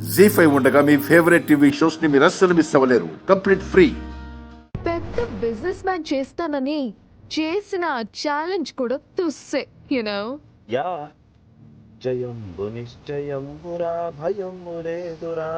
జీ5 ఉండగా మీ favourite TV shows ని మీరు అస్సలు మిస్ అవ్వలేరు. Complete free. పెద్ద బిజినెస్ మ్యాన్ చేస్తానని చేసిన ఛాలెంజ్ కూడా తుస్సే యునో. యా జయంబు నిశ్చయంబురా భయంబు లేదురా.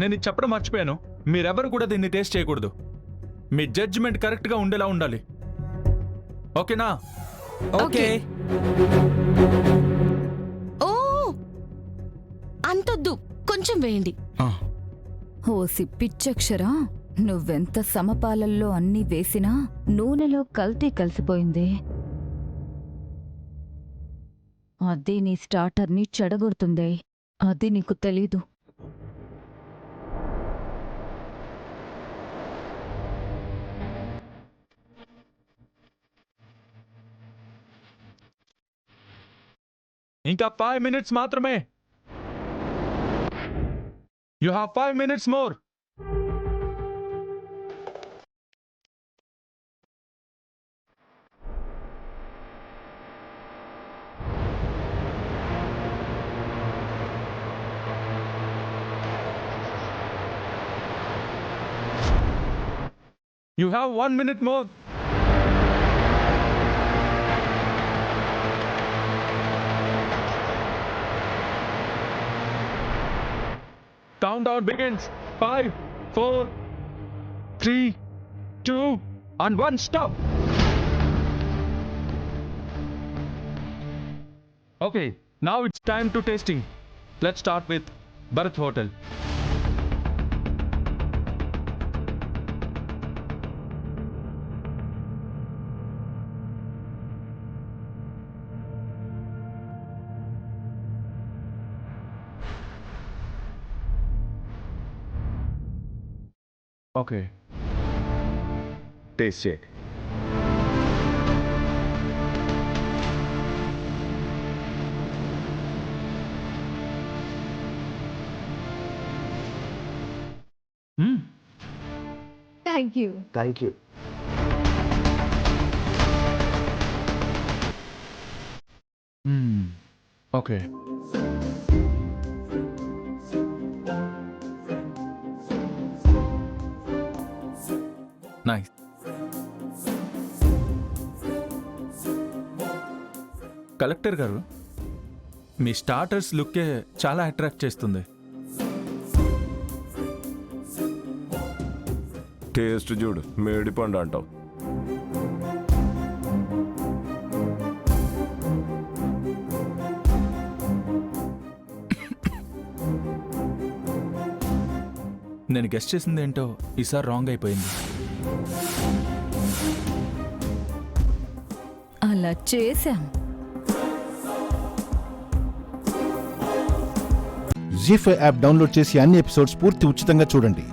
నేను ఇది చెప్పడం మర్చిపోయాను. మీరెవరు కూడా దీన్ని టేస్ట్ చేయకూడదు. మీ జడ్జిమెంట్ కరెక్ట్గా ఉండేలా ఉండాలి. ఓకేనా? ఓకే. ఓ అంతొద్దు, కొంచెం వేయండి. ఓసి పిచ్చక్షరా, నువ్వెంత సమపాలల్లో అన్నీ వేసినా నూనెలో కల్తీ కలిసిపోయింది. అది నీ స్టార్టర్ని చెడగొడుతుంది. అది నీకు తెలీదు. ఇంకా 5 minutes మాత్రమే. You have 5 minutes more. You have 1 minute more. Countdown begins. 5, 4, 3, 2, and 1. Stop. Okay, now it's time to tasting. Let's start with Bharat Hotel. Okay. Taste it. Thank you. Thank you. Okay. Nice. Collector గారు, మీ starters లుక్కే చాలా attract చేస్తుంది. Taste చూడు, మేడిపండు అంటావు. నేను guest చేసింది ఏంటో ఈసారి wrong అయిపోయింది. అలా చేశాం. జీ5 యాప్ డౌన్లోడ్ చేసి అన్ని ఎపిసోడ్స్ పూర్తి ఉచితంగా చూడండి.